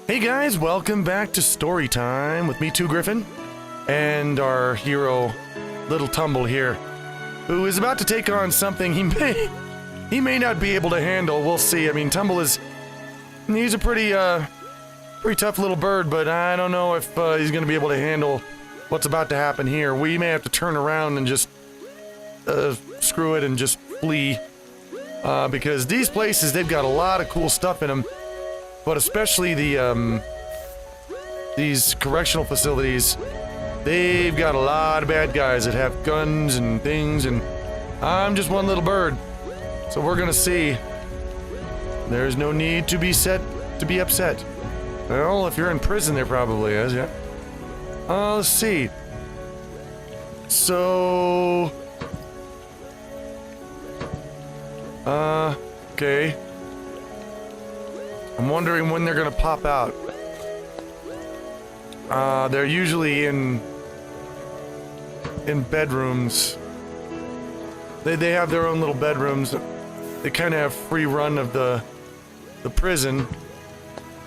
Hey guys, welcome back to Story Time with me, too, Gryphon, and our hero, Little Tumble here, who is about to take on something he may not be able to handle. We'll see. I mean, Tumble he's a pretty tough little bird, but I don't know if he's going to be able to handle what's about to happen here. We may have to turn around and just screw it and just flee, because these places, they've got a lot of cool stuff in them. But especially these correctional facilities, they've got a lot of bad guys that have guns and things, and I'm just one little bird. So we're gonna see. There's no need to be upset. Well, if you're in prison, there probably is, yeah. Let's see. So... okay. I'm wondering when they're gonna pop out. They're usually in bedrooms. They have their own little bedrooms. They kind of have free run of the prison.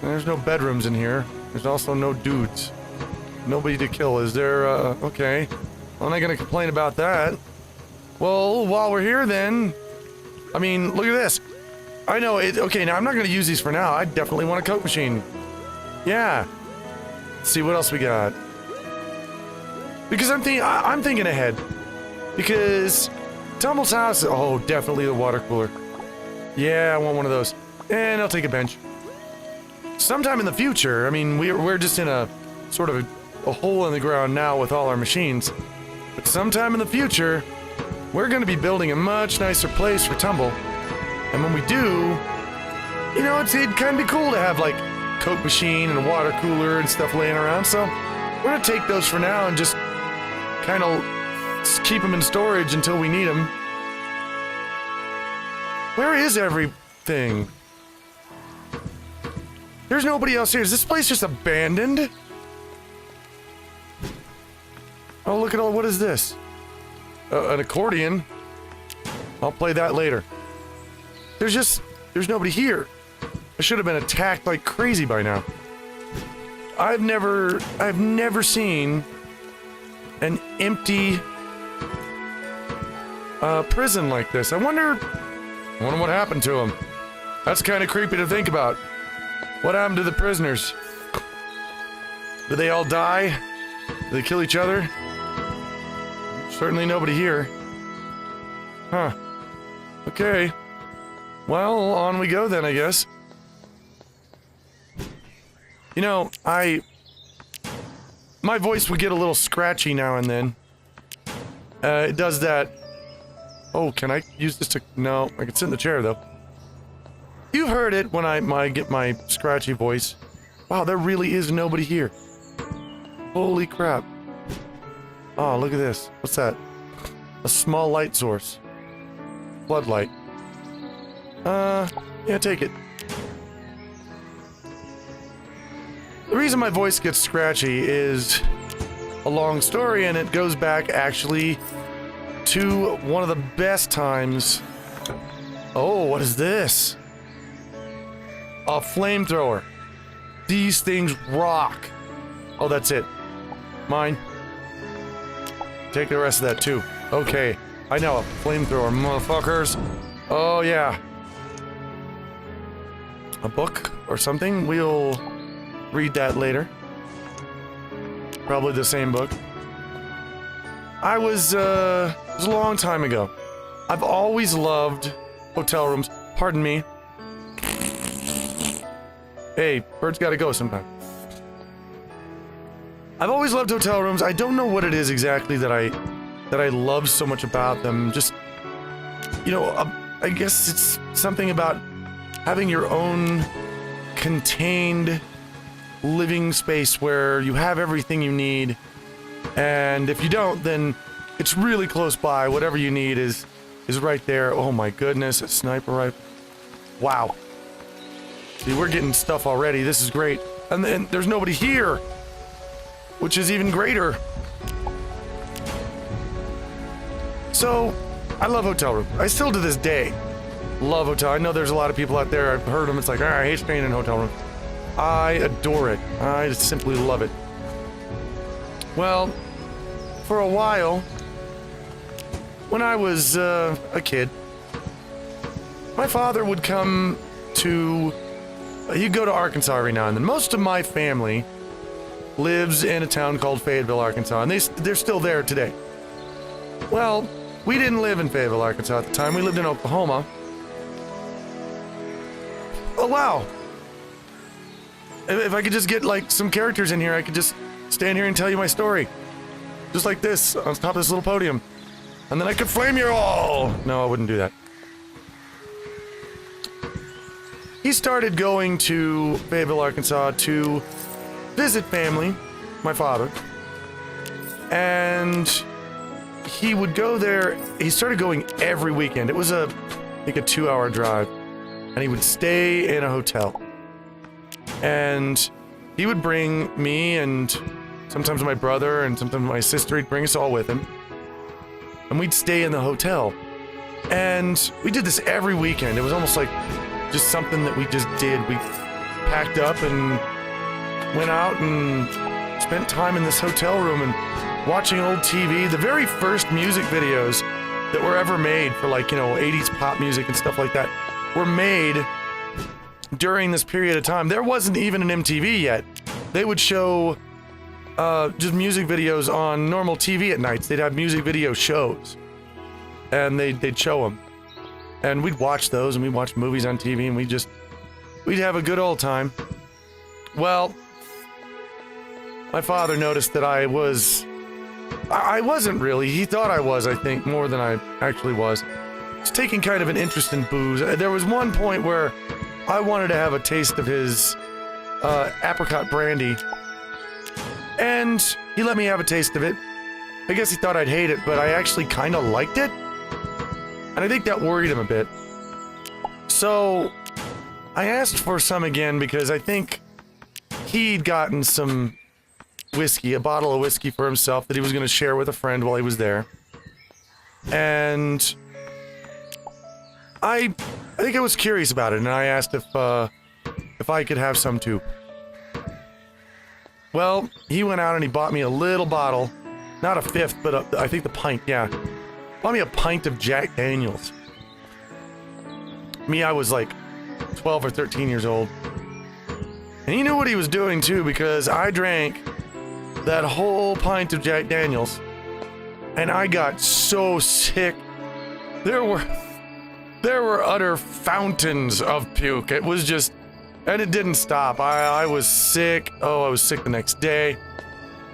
There's no bedrooms in here. There's also no dudes. Nobody to kill. Is there, okay. I'm not gonna complain about that. Well, while we're here then, I mean, look at this. I know it. Okay, now I'm not going to use these for now. I definitely want a Coke machine. Yeah. Let's see what else we got. Because I'm thinking ahead. Because Tumble's house. Oh, definitely the water cooler. Yeah, I want one of those. And I'll take a bench. Sometime in the future. I mean, we're just in a sort of a hole in the ground now with all our machines. But sometime in the future, we're going to be building a much nicer place for Tumble. And when we do, you know, it'd kind of be cool to have, like, Coke machine and a water cooler and stuff laying around, so we're gonna take those for now and just kind of keep them in storage until we need them. Where is everything? There's nobody else here. Is this place just abandoned? Oh, look at all, what is this? An accordion. I'll play that later. There's nobody here. I should have been attacked like crazy by now. I've never seen an empty prison like this. I wonder what happened to them. That's kind of creepy to think about. What happened to the prisoners? Did they all die? Did they kill each other? Certainly nobody here. Huh. Okay. Well, on we go then, I guess. You know, my voice would get a little scratchy now and then. It does that. Oh, can I use this to... No, I can sit in the chair, though. You've heard it when I get my scratchy voice. Wow, there really is nobody here. Holy crap. Oh, look at this. What's that? A small light source. Floodlight. Yeah, take it. The reason my voice gets scratchy is a long story, and it goes back, actually, to one of the best times. Oh, what is this? A flamethrower. These things rock. Oh, that's it. Mine. Take the rest of that, too. Okay. I know, a flamethrower, motherfuckers. Oh, yeah. A book or something? We'll read that later. Probably the same book. It was a long time ago. I've always loved hotel rooms. Pardon me. Hey, birds gotta go sometime. I've always loved hotel rooms. I don't know what it is exactly that I love so much about them. Just, you know, I guess it's something about having your own contained living space where you have everything you need, and if you don't, then it's really close by. Whatever you need is right there. Oh my goodness, a sniper rifle. Wow. See, we're getting stuff already. This is great. And then there's nobody here, which is even greater. So, I love hotel rooms. I still to this day love hotel. I know there's a lot of people out there, I've heard them, it's like, I hate staying in hotel rooms. I adore it. I simply love it. Well, for a while, when I was a kid, my father would come to... he'd go to Arkansas every now and then. Most of my family lives in a town called Fayetteville, Arkansas, and they're still there today. Well, we didn't live in Fayetteville, Arkansas at the time. We lived in Oklahoma. Oh, wow. If I could just get, like, some characters in here, I could just stand here and tell you my story. Just like this, on top of this little podium. And then I could flame you all! No, I wouldn't do that. He started going to Fayetteville, Arkansas to visit family, my father. And he would go there, he started going every weekend. It was like a 2-hour drive. And he would stay in a hotel. And he would bring me and sometimes my brother and sometimes my sister, he'd bring us all with him. And we'd stay in the hotel. And we did this every weekend. It was almost like just something that we just did. We packed up and went out and spent time in this hotel room and watching old TV. The very first music videos that were ever made for, like, you know, 80s pop music and stuff like that were made during this period of time. There wasn't even an MTV yet. They would show just music videos on normal TV at nights. They'd have music video shows, and they'd show them, and we'd watch those, and we'd watch movies on TV, and we'd have a good old time. Well, my father noticed that I wasn't really. He thought I was, I think, more than I actually was. I was taking kind of an interest in booze. There was one point where I wanted to have a taste of his apricot brandy, and he let me have a taste of it. I guess he thought I'd hate it, but I actually kind of liked it, and I think that worried him a bit. So I asked for some again because I think he'd gotten some whiskey, a bottle of whiskey for himself that he was going to share with a friend while he was there. And I think I was curious about it, and I asked if I could have some too. Well, he went out and he bought me a little bottle, not a fifth, but I think the pint, yeah. Bought me a pint of Jack Daniels. Me, I was like 12 or 13 years old. And he knew what he was doing too, because I drank that whole pint of Jack Daniels, and I got so sick. There were utter fountains of puke. It was just, and it didn't stop. I was sick. Oh, I was sick the next day.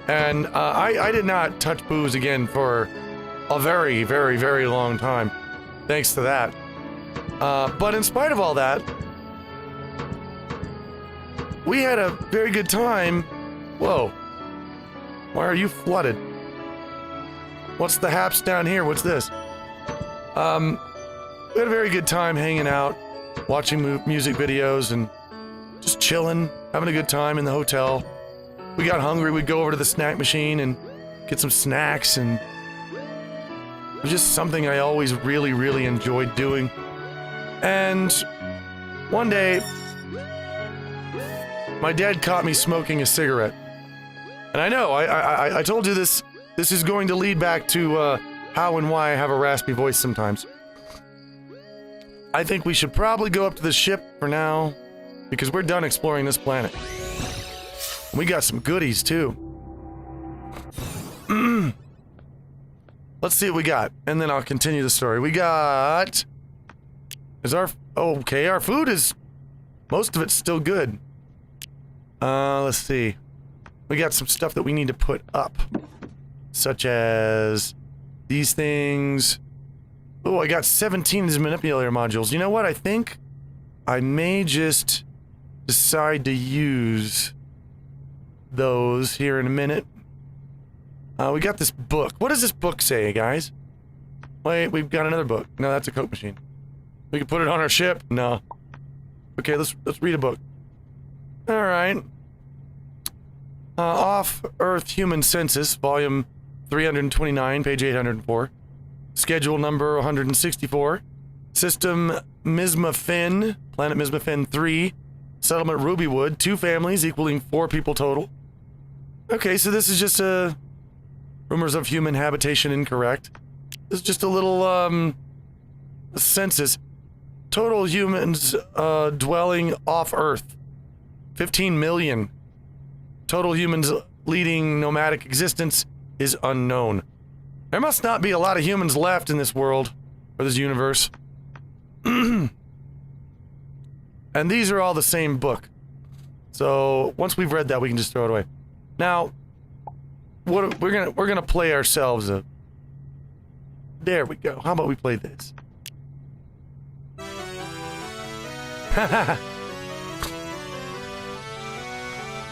And I did not touch booze again for a very, very, very long time, thanks to that. But in spite of all that, we had a very good time. Whoa. Why are you flooded? What's the haps down here? What's this? We had a very good time hanging out, watching music videos, and just chilling, having a good time in the hotel. We got hungry, we'd go over to the snack machine and get some snacks, and it was just something I always really, really enjoyed doing. And one day, my dad caught me smoking a cigarette. And I know, I told you this is going to lead back to how and why I have a raspy voice sometimes. I think we should probably go up to the ship for now, because we're done exploring this planet. We got some goodies, too. Let's see what we got, and then I'll continue the story. We got... Okay, our food is... most of it's still good. Let's see. We got some stuff that we need to put up. Such as... these things... Oh, I got 17 of these manipulator modules. You know what? I think I may just decide to use those here in a minute. We got this book. What does this book say, guys? Wait, we've got another book. No, that's a Coke machine. We can put it on our ship? No. Okay, let's read a book. Alright. Off-Earth Human Census, volume 329, page 804. Schedule number 164. System Misma Fin, planet Misma Fin 3, Settlement Rubywood, 2 families equaling 4 people total. Okay, so this is just a... rumors of human habitation incorrect. This is just a little, census. Total humans, dwelling off Earth. 15 million. Total humans leading nomadic existence is unknown. There must not be a lot of humans left in this world, or this universe. And these are all the same book. So, once we've read that, we can just throw it away. Now, what we're gonna play ourselves a... There we go. How about we play this?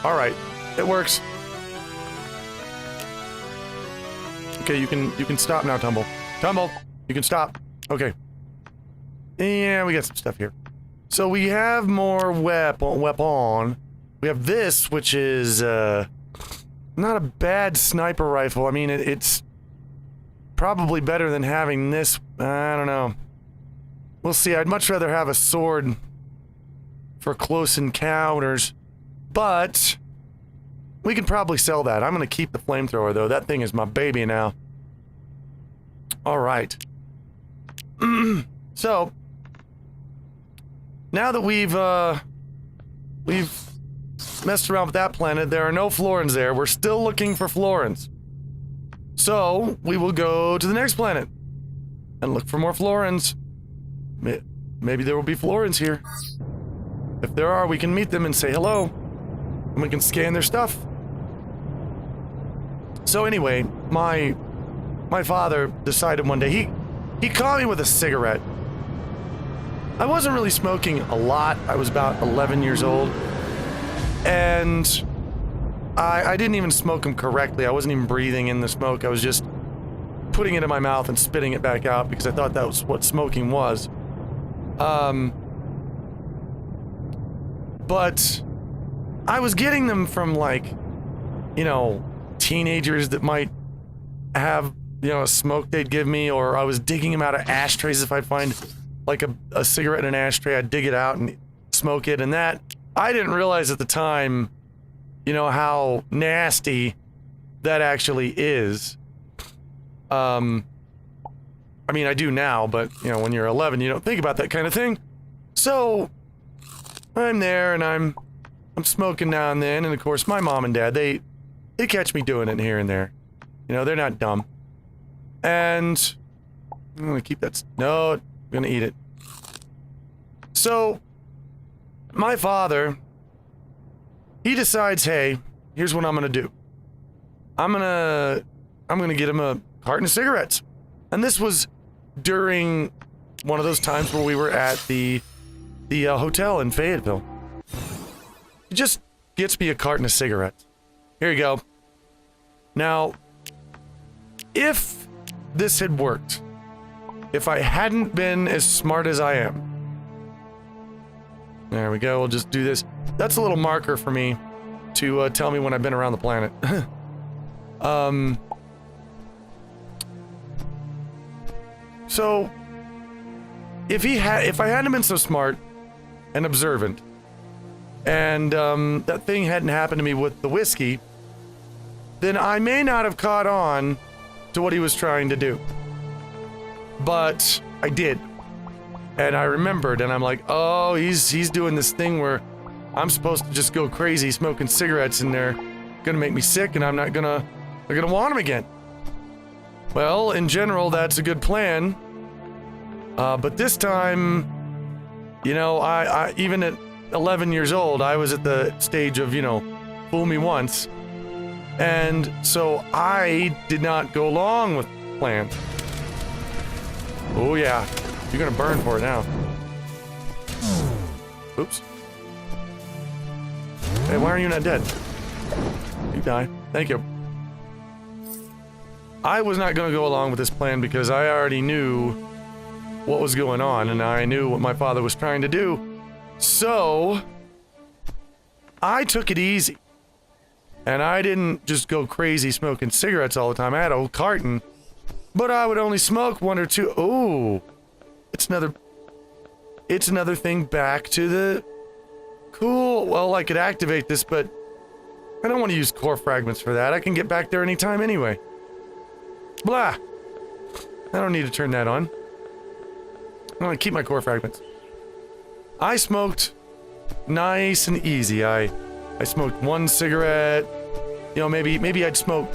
Alright, it works. Okay, you can stop now, Tumble. Tumble, you can stop. Okay. Yeah, we got some stuff here. So we have more weapon. We have this, which is, not a bad sniper rifle. I mean, it's probably better than having this. I don't know. We'll see. I'd much rather have a sword for close encounters, but we can probably sell that. I'm going to keep the flamethrower, though. That thing is my baby now. All right. So, now that we've messed around with that planet, there are no Florins there. We're still looking for Florins. So, we will go to the next planet and look for more Florins. Maybe there will be Florins here. If there are, we can meet them and say hello. And we can scan their stuff. So anyway, my father decided one day, he caught me with a cigarette. I wasn't really smoking a lot. I was about 11 years old. And I didn't even smoke them correctly. I wasn't even breathing in the smoke. I was just putting it in my mouth and spitting it back out because I thought that was what smoking was. But I was getting them from, like, you know, teenagers that might have, you know, a smoke they'd give me, or I was digging them out of ashtrays. If I'd find, like, a cigarette in an ashtray, I'd dig it out and smoke it, and that, I didn't realize at the time, you know, how nasty that actually is. I mean, I do now, but, you know, when you're 11, you don't think about that kind of thing. So, I'm there, and I'm smoking now and then, and of course, my mom and dad, they catch me doing it here and there. You know, they're not dumb. And I'm gonna keep that. No, I'm gonna eat it. So, my father, he decides, hey, here's what I'm gonna do. I'm gonna get him a carton of cigarettes. And this was during one of those times where we were at the hotel in Fayetteville. He just gets me a carton of cigarettes. Here you go. Now, if this had worked, if I hadn't been as smart as I am, there we go, we'll just do this. That's a little marker for me to tell me when I've been around the planet. So, if I hadn't been so smart and observant, and that thing hadn't happened to me with the whiskey, then I may not have caught on to what he was trying to do. But I did. And I remembered, and I'm like, oh, he's doing this thing where I'm supposed to just go crazy smoking cigarettes, and they're gonna make me sick, and they're gonna want them again. Well, in general, that's a good plan. But this time, you know, I even at 11 years old, I was at the stage of, you know, fool me once. And so I did not go along with the plan. Oh yeah, you're gonna burn for it now. Oops. Hey, why are you not dead? You die. Thank you. I was not gonna go along with this plan because I already knew what was going on, and I knew what my father was trying to do. So, I took it easy. And I didn't just go crazy smoking cigarettes all the time. I had a whole carton, but I would only smoke 1 or 2. Oh, it's another thing back to Cool. Well, I could activate this, but I don't want to use core fragments for that. I can get back there anytime anyway. Blah. I don't need to turn that on. I want to keep my core fragments. I smoked nice and easy. I smoked 1 cigarette. You know, maybe I'd smoke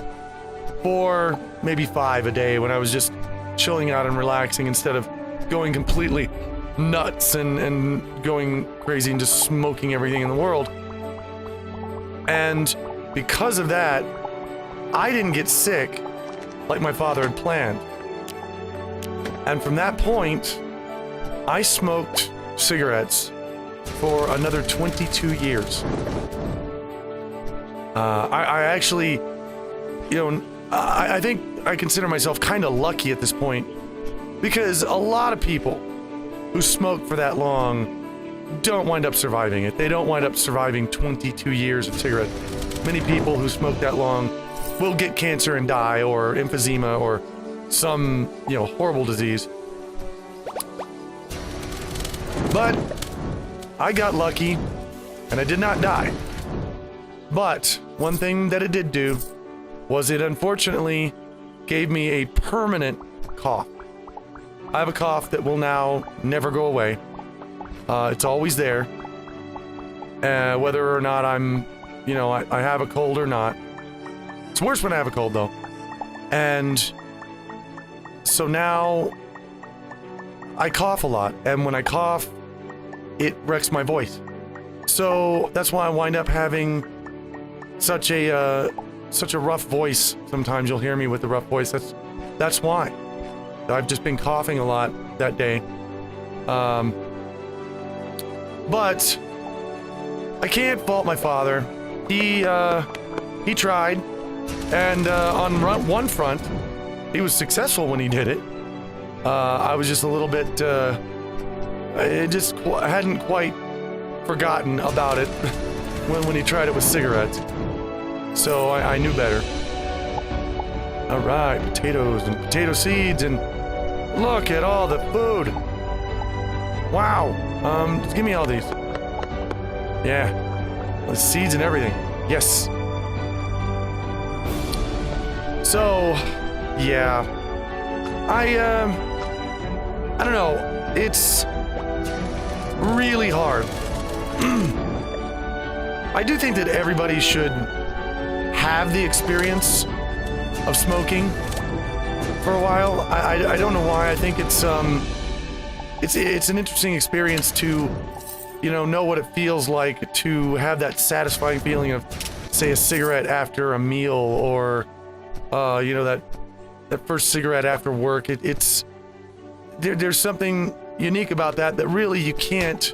4, maybe 5 a day when I was just chilling out and relaxing instead of going completely nuts and going crazy and just smoking everything in the world. And because of that, I didn't get sick like my father had planned. And from that point, I smoked cigarettes for another 22 years. I actually, you know, I think I consider myself kind of lucky at this point, because a lot of people who smoke for that long don't wind up surviving it. They don't wind up surviving 22 years of cigarette. Many people who smoke that long will get cancer and die, or emphysema, or some, you know, horrible disease. But I got lucky, and I did not die. But one thing that it did do was it unfortunately gave me a permanent cough. I have a cough that will now never go away. It's always there. Whether or not I'm, you know, I have a cold or not. It's worse when I have a cold, though. And so now I cough a lot. And when I cough, it wrecks my voice. So that's why I wind up having such a rough voice. Sometimes you'll hear me with a rough voice. That's why. I've just been coughing a lot that day. But I can't fault my father. He tried, and on one front, he was successful when he did it. I was just a little bit, I hadn't quite forgotten about it when he tried it with cigarettes. So I knew better. All right, potatoes and potato seeds, and look at all the food. Wow. Just give me all these. Yeah. The seeds and everything. Yes. So, yeah. I don't know. It's really hard. I do think that everybody should have the experience of smoking for a while. I don't know why. I think it's an interesting experience to, you know what it feels like to have that satisfying feeling of, say, a cigarette after a meal, or that first cigarette after work. There's something unique about that really you can't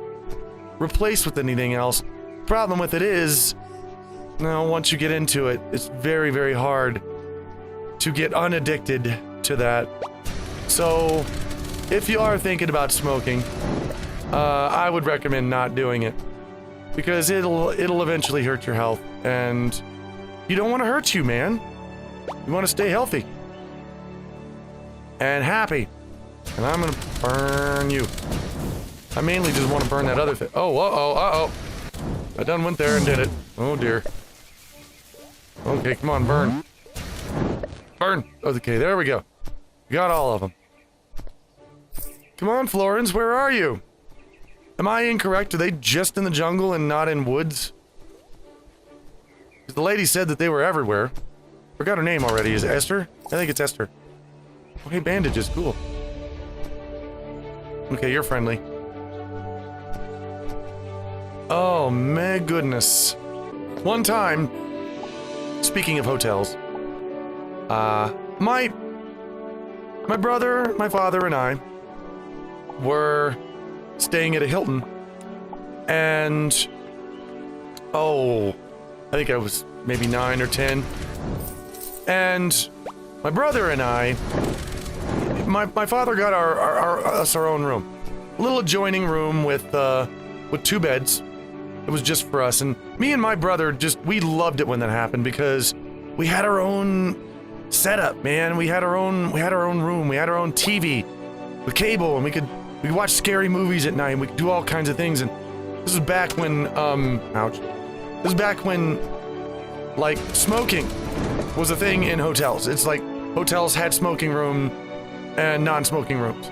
replace with anything else. Problem with it is, once you get into it, it's very, very hard to get unaddicted to that. So, if you are thinking about smoking, I would recommend not doing it, because it'll eventually hurt your health, and you don't want to hurt you, man. You want to stay healthy and happy. And I'm gonna burn you. I mainly just want to burn that other thing. Oh, uh-oh. I done went there and did it. Oh dear. Okay, come on, burn. Burn. Okay, there we go. Got all of them. Come on, Florence, where are you? Am I incorrect? Are they just in the jungle and not in woods? Because the lady said that they were everywhere. Forgot her name already. Is it Esther? I think it's Esther. Oh, hey, bandages. Cool. Okay, you're friendly. Oh, my goodness. One time, speaking of hotels, my brother, my father, and I were staying at a Hilton, and I think I was maybe 9 or 10, and my brother and I, my father got us our own room, a little adjoining room with 2 beds. It was just for us, and me and my brother we loved it when that happened, because we had our own setup, man. We had our own room. We had our own TV with cable, and we could watch scary movies at night, and we could do all kinds of things, and This is back when, ouch. This is back when, like, smoking was a thing in hotels. It's like hotels had smoking room and non-smoking rooms.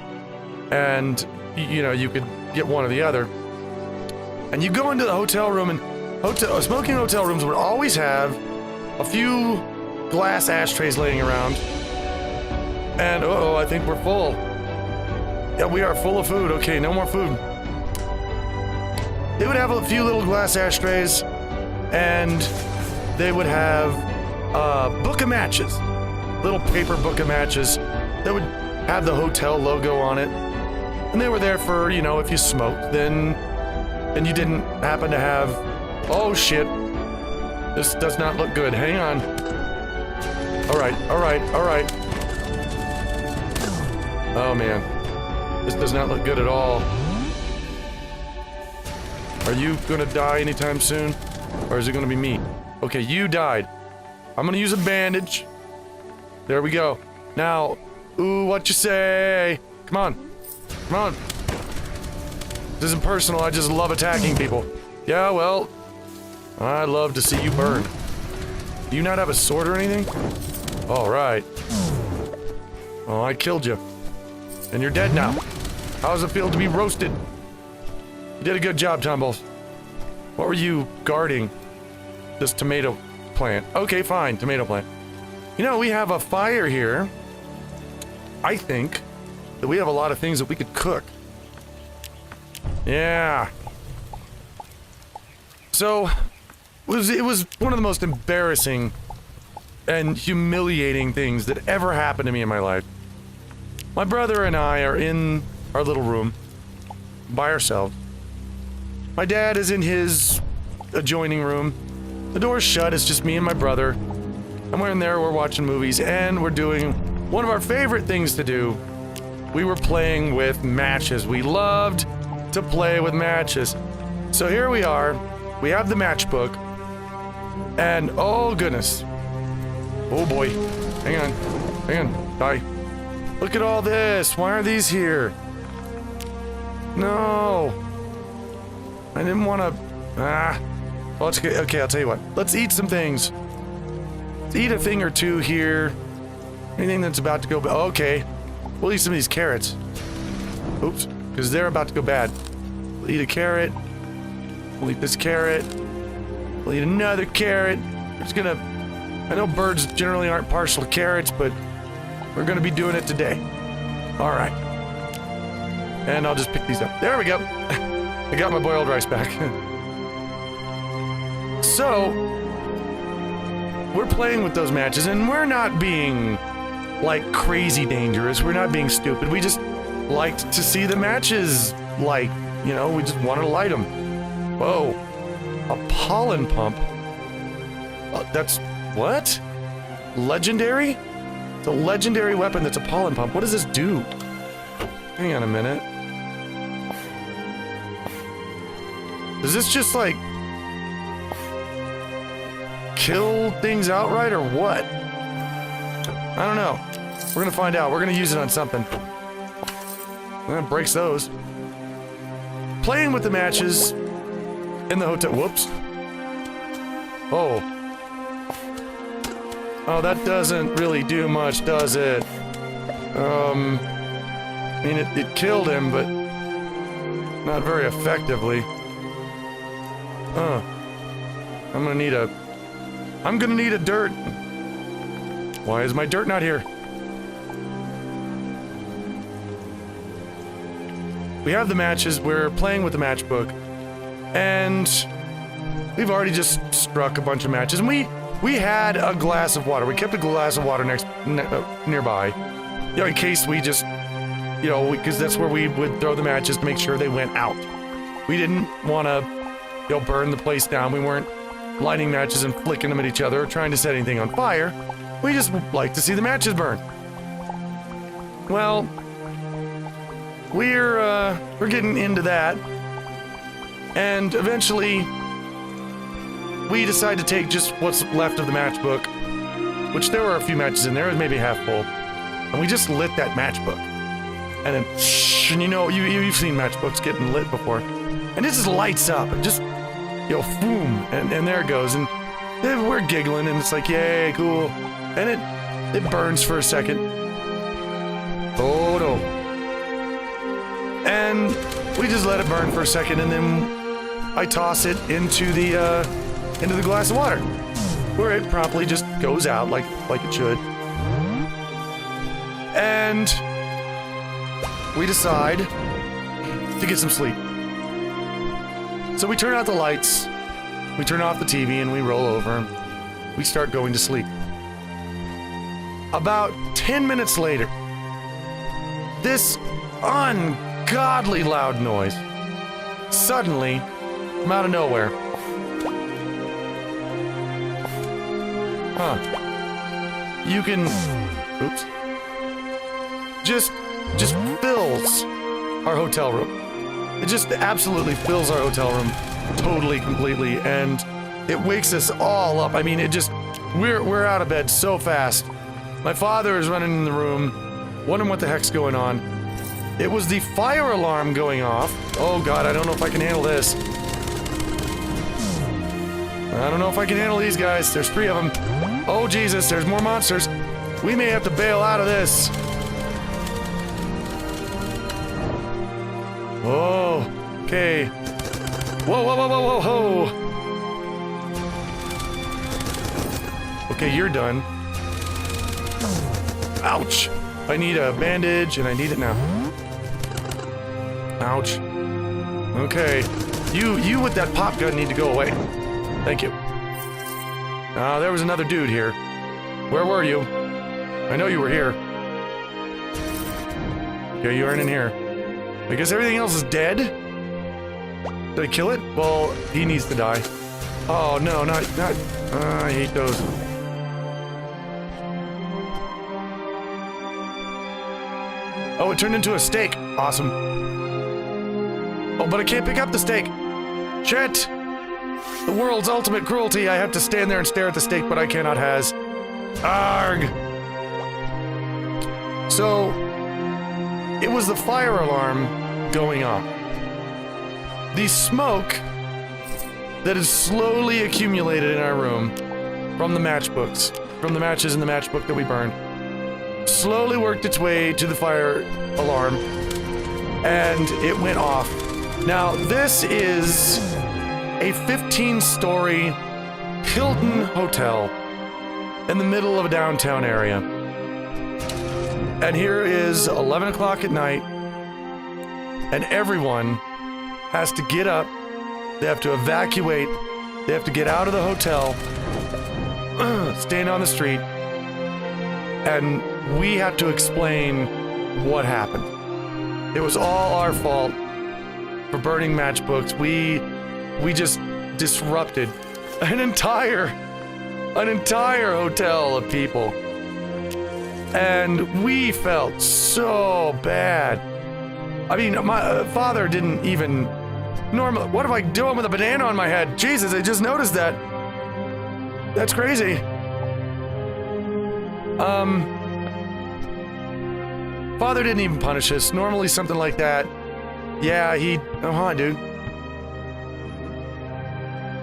And, you know, you could get one or the other. And you go into the hotel room, and smoking hotel rooms would always have a few glass ashtrays laying around. And, uh-oh, I think we're full. Yeah, we are full of food. Okay, no more food. They would have a few little glass ashtrays, and they would have a book of matches. Little paper book of matches that would have the hotel logo on it. And they were there for, you know, if you smoked, then you didn't happen to have... Oh, shit. This does not look good. Hang on. Alright. Oh, man. This does not look good at all. Are you gonna die anytime soon? Or is it gonna be me? Okay, you died. I'm gonna use a bandage. There we go. Now, ooh, what you say? Come on. Come on. This isn't personal, I just love attacking people. Yeah, well, I love to see you burn. Do you not have a sword or anything? Alright. Oh, I killed you. And you're dead now. How does it feel to be roasted? You did a good job, Tumbles. What were you guarding? This tomato plant. Okay, fine, tomato plant. You know, we have a fire here. I think that we have a lot of things that we could cook. Yeah. So, it was one of the most embarrassing and humiliating things that ever happened to me in my life. My brother and I are in our little room by ourselves. My dad is in his adjoining room. The door's shut, it's just me and my brother. And we're in there, we're watching movies, and we're doing one of our favorite things to do. We were playing with matches. We loved to play with matches. So here we are. We have the matchbook. And oh goodness. Oh boy. Hang on. Die. Look at all this. Why are these here? No. I didn't want to... Well, okay, I'll tell you what. Let's eat some things. Let's eat a thing or two here. Anything that's about to go... Okay. We'll eat some of these carrots. Oops. Because they're about to go bad. We'll eat a carrot. We'll eat this carrot. We'll eat another carrot. We're just gonna... I know birds generally aren't partial to carrots, but we're gonna be doing it today. Alright. And I'll just pick these up. There we go. I got my boiled rice back. So, we're playing with those matches, and we're not being, like, crazy dangerous. We're not being stupid. We just liked to see the matches, like, you know, we just wanted to light them. Whoa. A pollen pump? That's... what? Legendary? It's a legendary weapon that's a pollen pump. What does this do? Hang on a minute. Does this just, like... kill things outright, or what? I don't know. We're gonna find out. We're gonna use it on something. Well, it breaks those. Playing with the matches in the hotel. Whoops. Oh. Oh, that doesn't really do much, does it? I mean, it killed him, but not very effectively. Huh. I'm gonna need a dirt. Why is my dirt not here? We have the matches, we're playing with the matchbook, and we've already just struck a bunch of matches, and we had a glass of water. We kept a glass of water nearby, you know, in case we just, you know, because that's where we would throw the matches to make sure they went out. We didn't want to, you know, burn the place down. We weren't lighting matches and flicking them at each other or trying to set anything on fire. We just like to see the matches burn. Well, we're getting into that, and eventually we decide to take just what's left of the matchbook, which there were a few matches in there, it was maybe half full, and we just lit that matchbook. And then, and you know, you've seen matchbooks getting lit before. And it just lights up. And just, boom. And there it goes. And we're giggling, and it's like, yay, cool. And it burns for a second. Oh, no. And we just let it burn for a second, and then I toss it into the glass of water, where it promptly just goes out like it should. And we decide to get some sleep. So we turn out the lights, we turn off the TV, and we roll over, and we start going to sleep. About 10 minutes later, this ungodly loud noise suddenly, from out of nowhere, you can, oops, just fills our hotel room. It just absolutely fills our hotel room, totally, completely, and it wakes us all up. I mean, we're out of bed so fast. My father is running in the room, wondering what the heck's going on. It was the fire alarm going off. Oh God, I don't know if I can handle this. I don't know if I can handle these guys. There's 3 of them. Oh Jesus, there's more monsters. We may have to bail out of this. Oh, okay. Whoa, whoa, whoa, whoa, whoa, whoa. Okay, you're done. Ouch. I need a bandage, and I need it now. Ouch. Okay. You with that pop gun need to go away. Thank you. There was another dude here. Where were you? I know you were here. Okay, you aren't in here. I guess everything else is dead? Did I kill it? Well, he needs to die. Oh, no, not... I hate those. Oh, it turned into a steak. Awesome. Oh, but I can't pick up the steak. Shit! The world's ultimate cruelty. I have to stand there and stare at the steak, but I cannot has. Arg! So, it was the fire alarm going off. The smoke that is slowly accumulated in our room from the matchbooks, from the matches in the matchbook that we burned, slowly worked its way to the fire alarm, and it went off. Now, this is a 15-story Hilton hotel in the middle of a downtown area. And here is 11 o'clock at night, and everyone has to get up, they have to evacuate, they have to get out of the hotel, stand on the street, and we have to explain what happened. It was all our fault for burning matchbooks. We just disrupted an entire hotel of people. And we felt so bad. I mean, my father didn't even... what am I doing with a banana on my head? Jesus, I just noticed that. That's crazy. Father didn't even punish us. Normally something like that. Yeah, oh, hi, dude.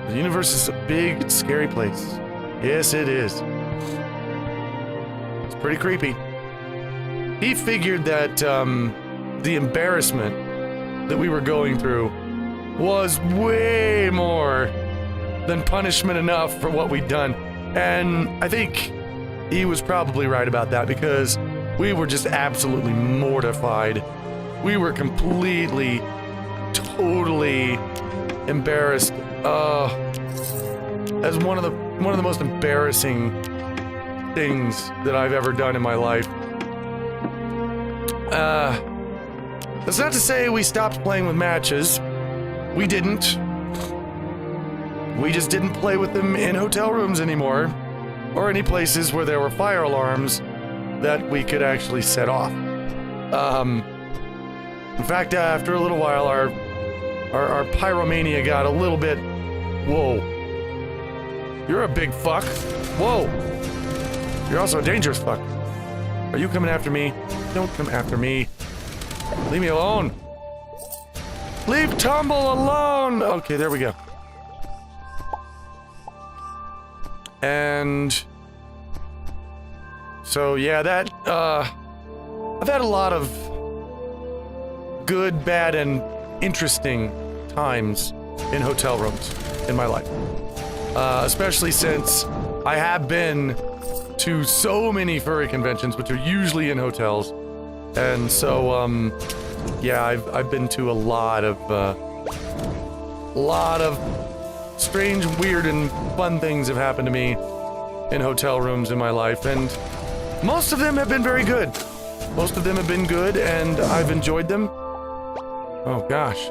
The universe is a big, scary place. Yes, it is. It's pretty creepy. He figured that, the embarrassment that we were going through was way more than punishment enough for what we'd done. And I think he was probably right about that, because we were just absolutely mortified. We were completely, totally embarrassed. As one of the most embarrassing things that I've ever done in my life. That's not to say we stopped playing with matches. We didn't. We just didn't play with them in hotel rooms anymore, or any places where there were fire alarms that we could actually set off. In fact, after a little while, our pyromania got a little bit... Whoa. You're a big fuck. Whoa. You're also a dangerous fuck. Are you coming after me? Don't come after me. Leave me alone. Leave Tumble alone! Okay, there we go. And... so, yeah, that, I've had a lot of good, bad, and interesting times in hotel rooms in my life. Especially since I have been to so many furry conventions, which are usually in hotels. And so, yeah, I've been to a lot of strange, weird, and fun things have happened to me in hotel rooms in my life, and most of them have been very good. Most of them have been good, and I've enjoyed them. Oh gosh.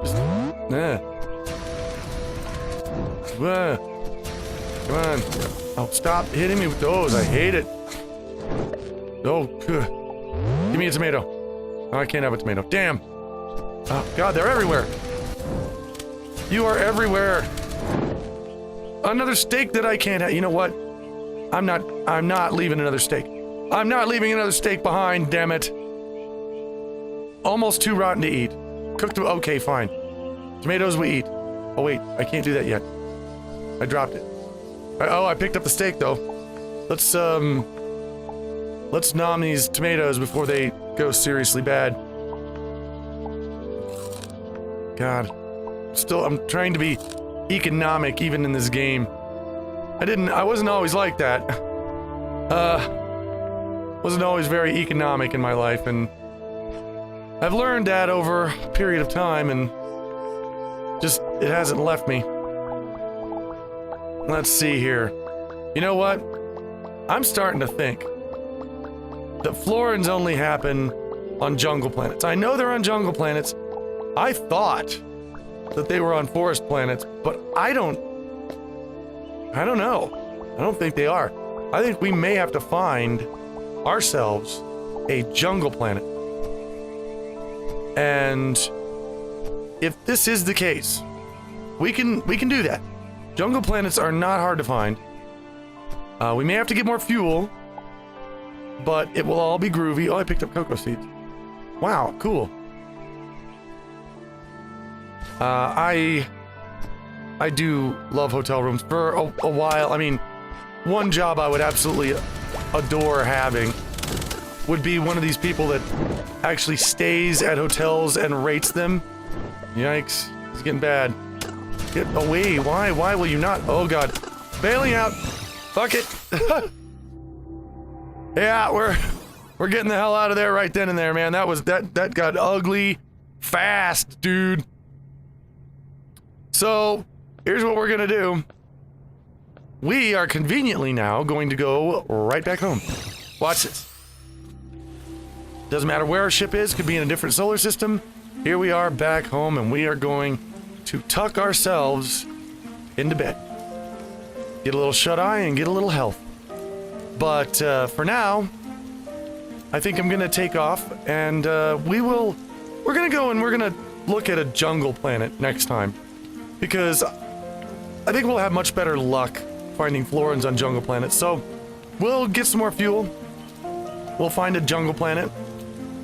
Just, come on. Oh, stop hitting me with those. I hate it. Oh, give me a tomato. Oh, I can't have a tomato. Damn. Oh, God, they're everywhere. You are everywhere. Another steak that I can't have. You know what? I'm not leaving another steak. I'm not leaving another steak behind, damn it. Almost too rotten to eat. Cooked, okay, fine. Tomatoes we eat. Oh wait, I can't do that yet. I dropped it. Oh, I picked up the steak though. Let's nom these tomatoes before they go seriously bad. God. I'm trying to be economic even in this game. I wasn't always like that. Wasn't always very economic in my life, and I've learned that over a period of time, and just, it hasn't left me. Let's see here. You know what? I'm starting to think that Florins only happen on jungle planets. I know they're on jungle planets. I thought that they were on forest planets, but I don't know. I don't think they are. I think we may have to find ourselves a jungle planet. And if this is the case, we can do that. Jungle planets are not hard to find. We may have to get more fuel, but it will all be groovy. Oh, I picked up cocoa seeds. Wow, cool. I do love hotel rooms for a while. I mean, one job I would absolutely adore having would be one of these people that actually stays at hotels and rates them. Yikes, it's getting bad. Get away, why will you not? Oh god, bailing out. Fuck it. Yeah, we're getting the hell out of there right then and there, man. That got ugly fast, dude. So, here's what we're gonna do. We are conveniently now going to go right back home. Watch this. Doesn't matter where our ship is, could be in a different solar system. Here we are back home, and we are going to tuck ourselves into bed. Get a little shut-eye and get a little health. But for now, I think I'm gonna take off, and we're gonna go and we're gonna look at a jungle planet next time. Because I think we'll have much better luck finding Florins on jungle planets. So we'll get some more fuel, we'll find a jungle planet,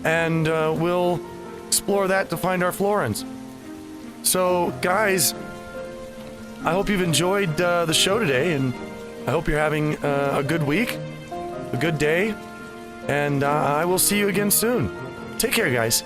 and we'll explore that to find our Florins. So guys, I hope you've enjoyed the show today, and I hope you're having a good week, a good day, and I will see you again soon. Take care, guys.